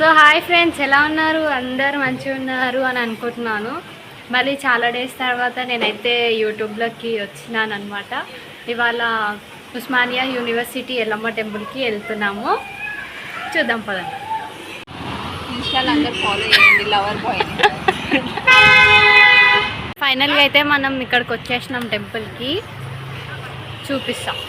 So hi friends, ఎలా ఉన్నారు? అందరు మంచిగా ఉన్నారు అని అనుకుంటున్నాను. మళ్ళీ చాలా డేస్ తర్వాత నేనైతే యూట్యూబ్లోకి వచ్చినాను అనమాట. ఇవాళ ఉస్మానియా యూనివర్సిటీ ఎల్లమ్మ టెంపుల్కి వెళ్తున్నాము. చూద్దాం పదండి. ఇన్స్టాలో అందరు ఫాలో చేయండి లవర్ బాయ్. ఫైనల్గా అయితే మనం ఇక్కడికి వచ్చేసినాం టెంపుల్కి. చూపిస్తాం.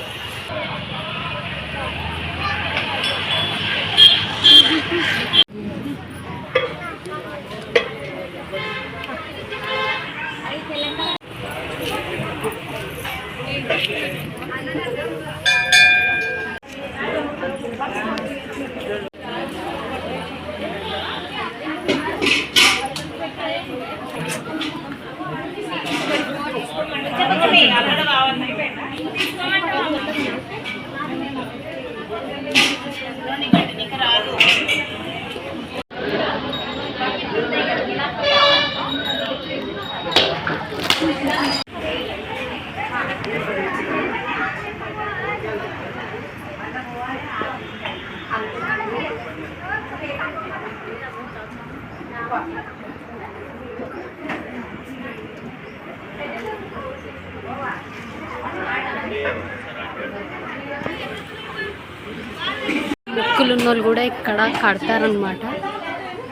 ముక్కులు ఉన్నోళ్ళు కూడా ఇక్కడ కడతారనమాట.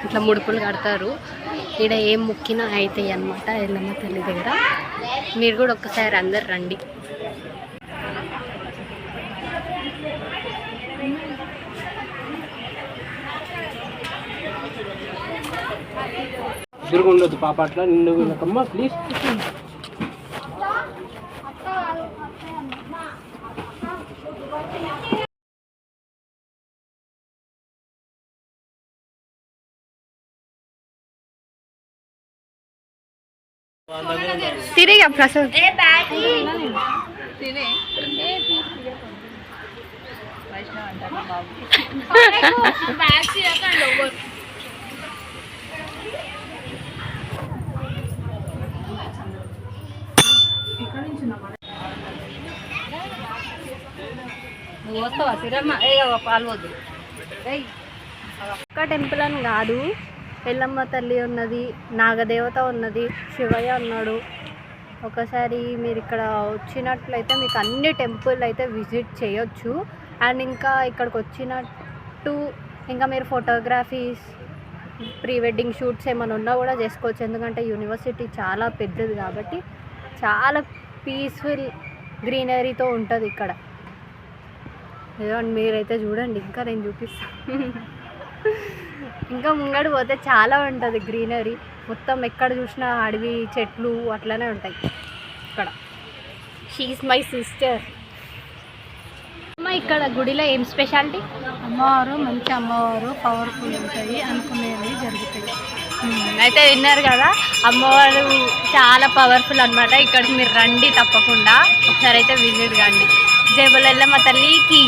ఇట్లా ముడుపులు కడతారు. ఇక్కడ ఏం ముక్కినా అవుతాయి అన్నమాట ఎల్లమ్మ తల్లి దగ్గర. మీరు కూడా ఒక్కసారి అందరు రండి. ఉండదు పాప అట్లా నిండు ప్లీజ్. తిరిగా ప్రసాద్ వస్తావా సిరమ్మ? పాల్వద్దు. ఒక్క టెంపుల్ అని కాదు, ఎల్లమ్మ తల్లి ఉన్నది, నాగదేవత ఉన్నది, శివయ్య ఉన్నాడు. ఒకసారి మీరు ఇక్కడ వచ్చినట్లయితే మీకు అన్ని టెంపుల్ అయితే విజిట్ చేయొచ్చు. అండ్ ఇంకా ఇక్కడికి వచ్చినట్టు ఇంకా మీరు ఫోటోగ్రఫీస్, ప్రీ వెడ్డింగ్ షూట్స్ ఏమైనా ఉన్నా కూడా చేసుకోవచ్చు. ఎందుకంటే యూనివర్సిటీ చాలా పెద్దది కాబట్టి చాలా పీస్ఫుల్ గ్రీనరీతో ఉంటుంది ఇక్కడ. మీరైతే చూడండి, ఇంకా నేను చూపిస్తాను. ఇంకా ముంగడు పోతే చాలా ఉంటుంది గ్రీనరీ. మొత్తం ఎక్కడ చూసినా అడవి, చెట్లు అట్లనే ఉంటాయి ఇక్కడ. She is my sister. అమ్మ, ఇక్కడ గుడిలో ఏం స్పెషాలిటీ? అమ్మవారు మంచి అమ్మవారు, పవర్ఫుల్ ఉంటుంది, అనుకునేవి జరుగుతాయి. అయితే విన్నారు కదా, అమ్మవారు చాలా పవర్ఫుల్ అనమాట. ఇక్కడికి మీరు రండి తప్పకుండా, ఒకసారి అయితే విజిట్ కాండి. జై బోలో ఎల్లమ్మ తల్లికి.